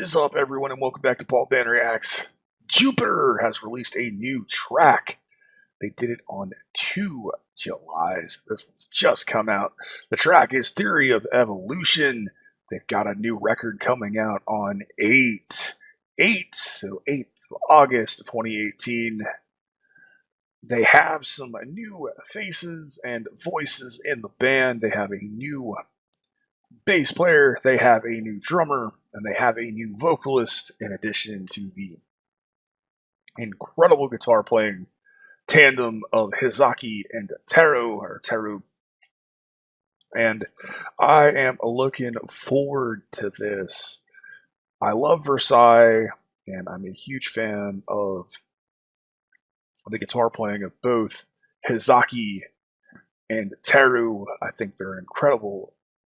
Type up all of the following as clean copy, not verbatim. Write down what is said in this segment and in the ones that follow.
What is up, everyone, and welcome back to Baldmanreacts. Jupiter has released a new track. They did it on 2 Julys. This one's just come out. The track is Theory of Evolution. They've got a new record coming out on 8th of August 2018. They have some new faces and voices in the band. They have a new bass player, they have a new drummer, and they have a new vocalist, in addition to the incredible guitar playing tandem of Hizaki and Teru. And I am looking forward to this. I love Versailles, and I'm a huge fan of the guitar playing of both Hizaki and Teru. I think they're an incredible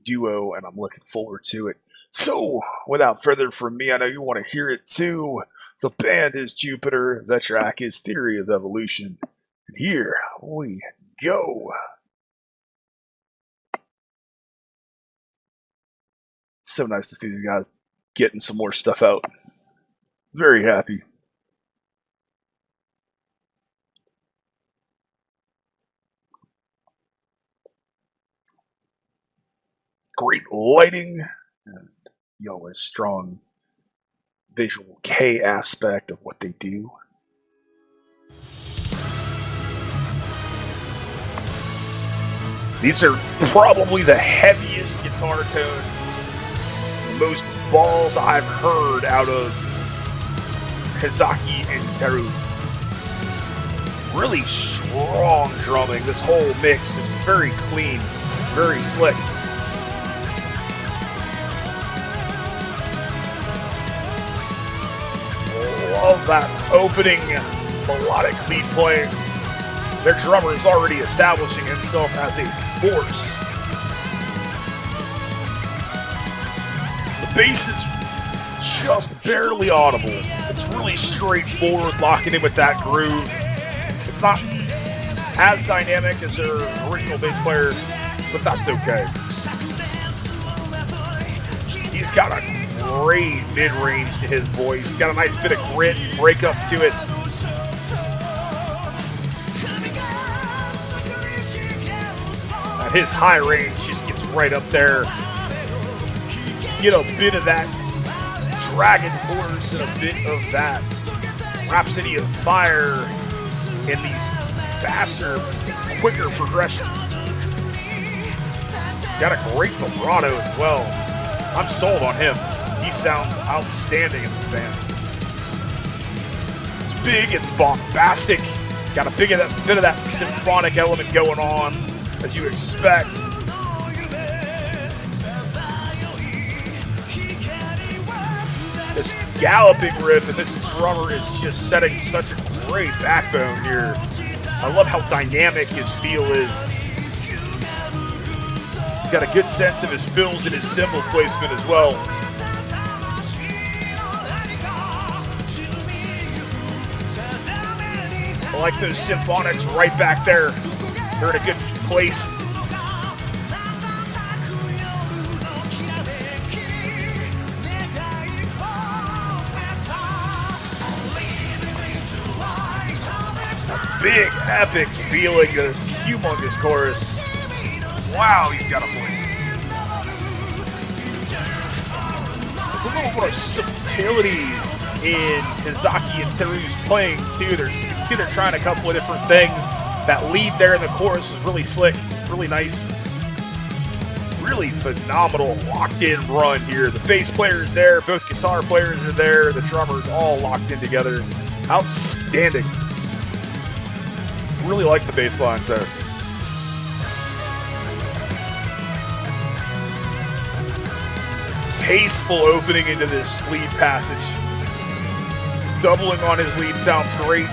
duo, and I'm looking forward to it. So, without further from me, I know you want to hear it too. The band is Jupiter, the track is Theory of Evolution, and here we go. So nice to see these guys getting some more stuff out. Very happy. Great lighting, and a strong visual K aspect of what they do. These are probably the heaviest guitar tones, the most balls I've heard out of Hizaki and Teru. Really strong drumming. This whole mix is very clean, very slick. Love that opening melodic lead playing. Their drummer is already establishing himself as a force. The bass is just barely audible. It's really straightforward, locking in with that groove. It's not as dynamic as their original bass player, but that's okay. He's got a great mid-range to his voice. He's got a nice bit of grit and break up to it. And his high range just gets right up there. Get a bit of that Dragonforce and a bit of that Rhapsody of Fire in these faster, quicker progressions. Got a great vibrato as well. I'm sold on him. He sounds outstanding in this band. It's big, it's bombastic, got a bit of that symphonic element going on, as you expect. This galloping riff and this drummer is just setting such a great backbone here. I love how dynamic his feel is. Got a good sense of his fills and his cymbal placement as well. I like those symphonics right back there. They're in a good place. Big, epic feeling, this humongous chorus. Wow, he's got a voice. There's a little more subtlety in Hizaki and Teru's playing too. You can see they're trying a couple of different things. That lead there in the chorus is really slick, really nice. Really phenomenal locked-in run here. The bass player is there, both guitar players are there, the drummer's all locked in together. Outstanding. Really like the bass lines there. Tasteful opening into this lead passage. Doubling on his lead sounds great.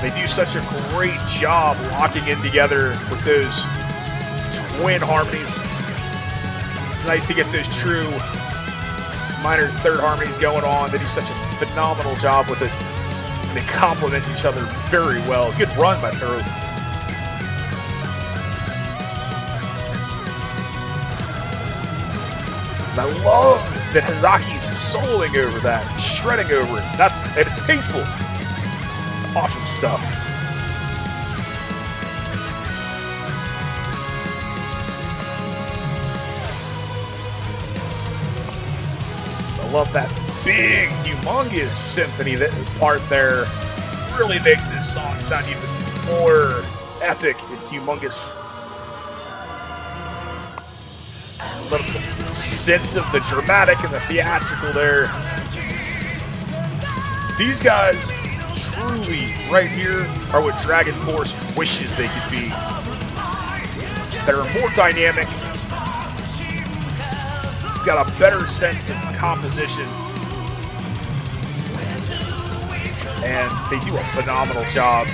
They do such a great job locking in together with those twin harmonies. Nice to get those true minor third harmonies going on. They do such a phenomenal job with it. They complement each other very well. Good run by Teru. And I love that Hazaki's soloing over that, shredding over it. And it's tasteful. Awesome stuff. I love that big, humongous symphony part there. Really makes this song sound even more epic and humongous. A little bit of sense of the dramatic and the theatrical there. These guys, truly, right here, are what Dragonforce wishes they could be. That are more dynamic, got a better sense of composition, and they do a phenomenal job.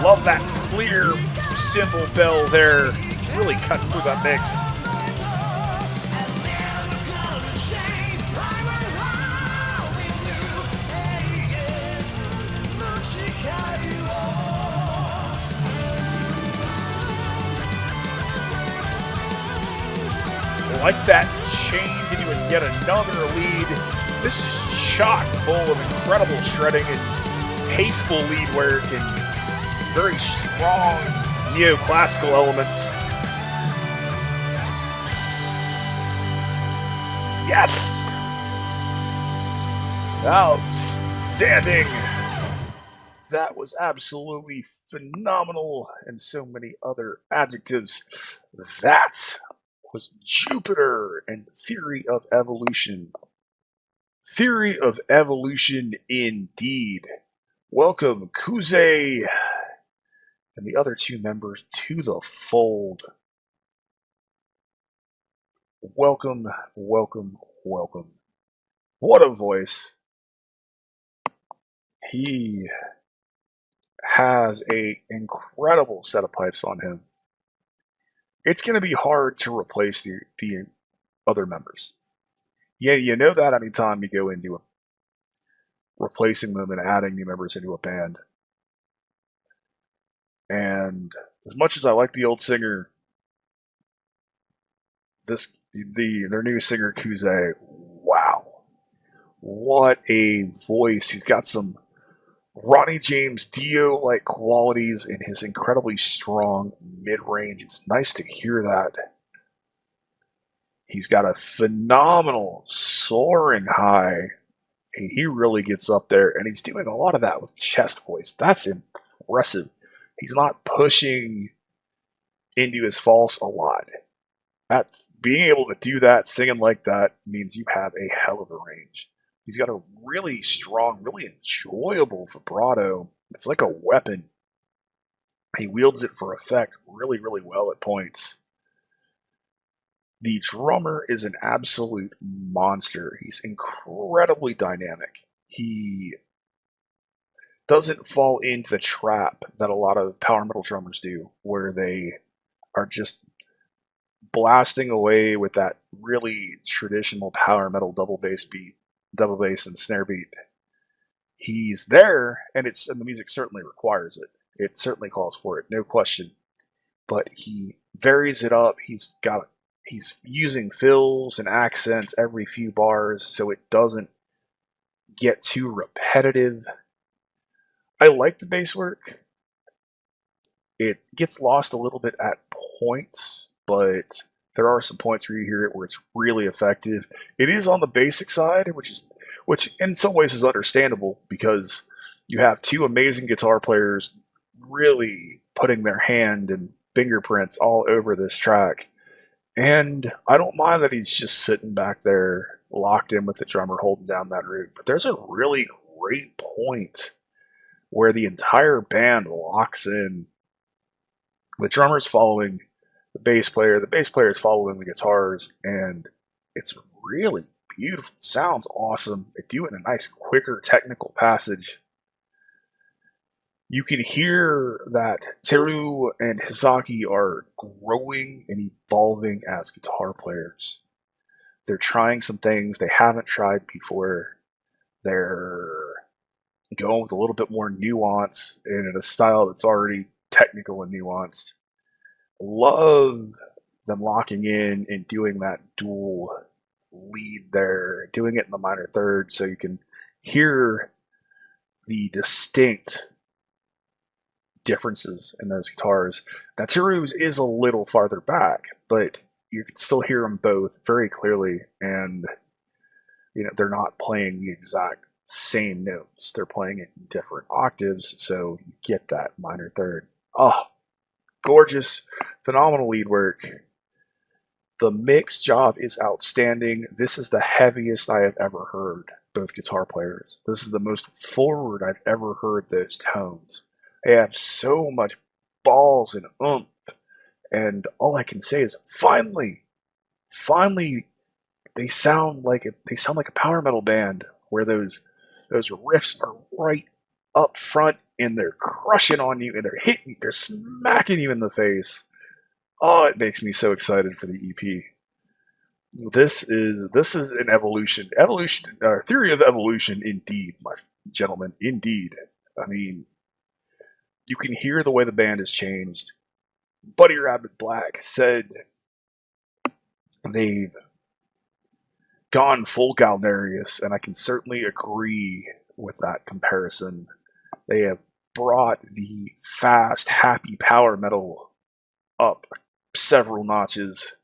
Love that clear cymbal bell there. Really cuts through that mix. Like that change into yet another lead. This is chock full of incredible shredding and tasteful lead work and very strong neoclassical elements. Yes! Outstanding! That was absolutely phenomenal, and so many other adjectives. That was Jupiter and Theory of Evolution. Theory of Evolution indeed. Welcome Kuze and the other two members to the fold. Welcome, welcome, welcome. What a voice. He has an incredible set of pipes on him. It's going to be hard to replace the other members. Yeah, you know that anytime you go into replacing them and adding new members into a band. And as much as I like the old singer, their new singer Kuze, wow, what a voice! He's got some Ronnie James Dio-like qualities in his incredibly strong mid-range. It's nice to hear that. He's got a phenomenal soaring high. He really gets up there, and he's doing a lot of that with chest voice. That's impressive. He's not pushing into his false a lot. Being able to do that, singing like that, means you have a hell of a range. He's got a really strong, really enjoyable vibrato. It's like a weapon. He wields it for effect really, really well at points. The drummer is an absolute monster. He's incredibly dynamic. He doesn't fall into the trap that a lot of power metal drummers do, where they are just blasting away with that really traditional power metal double bass and snare beat. He's there, and the music certainly requires it. It certainly calls for it, no question. But he varies it up. He's using fills and accents every few bars, so it doesn't get too repetitive. I like the bass work. It gets lost a little bit at points, but there are some points where you hear it where it's really effective. It is on the basic side, which in some ways is understandable because you have two amazing guitar players really putting their hand and fingerprints all over this track. And I don't mind that he's just sitting back there locked in with the drummer holding down that root. But there's a really great point where the entire band locks in. The drummer's following the bass player is following the guitars, and it's really beautiful. It sounds awesome. They do it in a nice, quicker, technical passage. You can hear that Teru and Hisaki are growing and evolving as guitar players. They're trying some things they haven't tried before. They're going with a little bit more nuance and in a style that's already technical and nuanced. Love them locking in and doing that dual lead there, doing it in the minor third so you can hear the distinct differences in those guitars. Now, Teru's is a little farther back, but you can still hear them both very clearly, and they're not playing the exact same notes. They're playing it in different octaves, so you get that minor third. Oh, gorgeous, phenomenal lead work. The mix job is outstanding. This is the heaviest I have ever heard both guitar players. This is the most forward I've ever heard those tones. They have so much balls and oomph, and all I can say is finally, they sound like a power metal band where those riffs are right up front and they're crushing on you and they're smacking you in the face. Oh, it makes me so excited for the EP. This is an evolution, theory of evolution, indeed, my gentlemen, indeed. I mean, you can hear the way the band has changed. Buddy Rabbit Black said they've gone full Galnerius, and I can certainly agree with that comparison. They have brought the fast, happy power metal up several notches.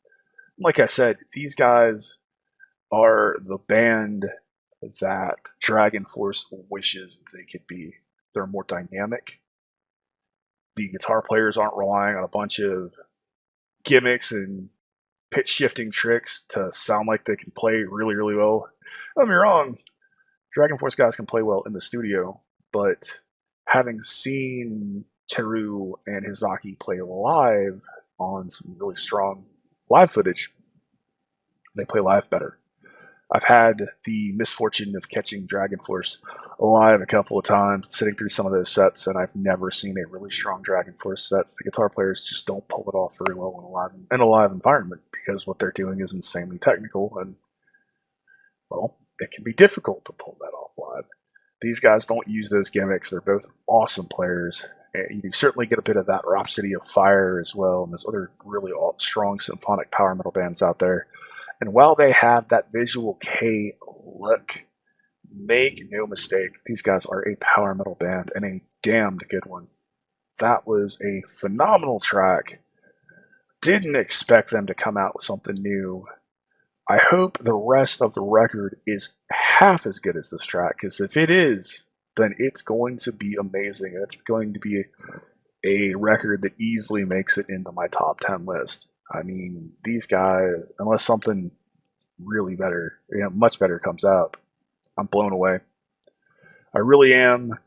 Like I said, these guys are the band that Dragonforce wishes they could be. They're more dynamic. The guitar players aren't relying on a bunch of gimmicks and pitch shifting tricks to sound like they can play really, really well. Don't get me wrong, Dragonforce guys can play well in the studio, but having seen Teru and Hizaki play live on some really strong live footage, they play live better. I've had the misfortune of catching Dragonforce live a couple of times, sitting through some of those sets, and I've never seen a really strong Dragonforce set. The guitar players just don't pull it off very well in a live environment because what they're doing is insanely technical, and, well, it can be difficult to pull that off live. These guys don't use those gimmicks. They're both awesome players. And you certainly get a bit of that Rhapsody of Fire as well, and there's other really strong symphonic power metal bands out there. And while they have that Visual K look, make no mistake, these guys are a power metal band, and a damned good one. That was a phenomenal track. Didn't expect them to come out with something new. I hope the rest of the record is half as good as this track, because if it is, then it's going to be amazing. It's going to be a record that easily makes it into my top 10 list. I mean, these guys, unless something really better, much better comes out, I'm blown away. I really am.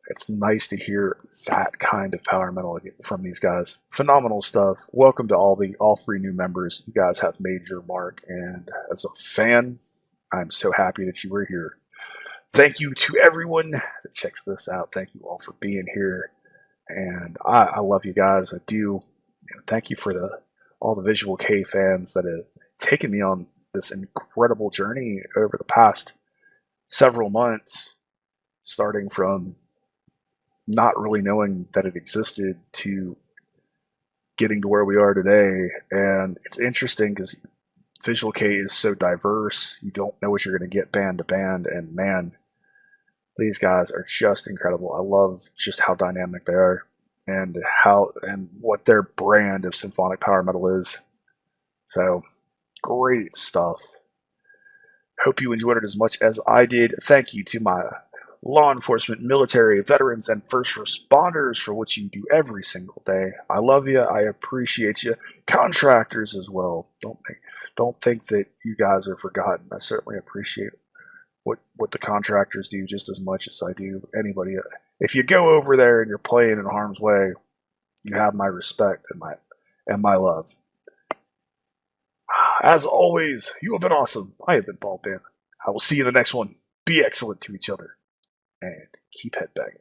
It's nice to hear that kind of power metal from these guys. Phenomenal stuff. Welcome to all three new members. You guys have made your mark, and as a fan, I'm so happy that you were here. Thank you to everyone that checks this out. Thank you all for being here, and I love you guys. I do. Thank you for all the Visual K fans that have taken me on this incredible journey over the past several months, starting from not really knowing that it existed to getting to where we are today. And it's interesting because Visual K is so diverse. You don't know what you're going to get band to band, and man, these guys are just incredible. I love just how dynamic they are and what their brand of symphonic power metal is. So, great stuff. Hope you enjoyed it as much as I did. Thank you to my law enforcement, military, veterans, and first responders for what you do every single day. I love you. I appreciate you. Contractors as well. Don't think that you guys are forgotten. I certainly appreciate what the contractors do just as much as I do anybody. If you go over there and you're playing in harm's way, you have my respect and my love. As always, you have been awesome. I have been Baldman. I will see you in the next one. Be excellent to each other and keep headbanging.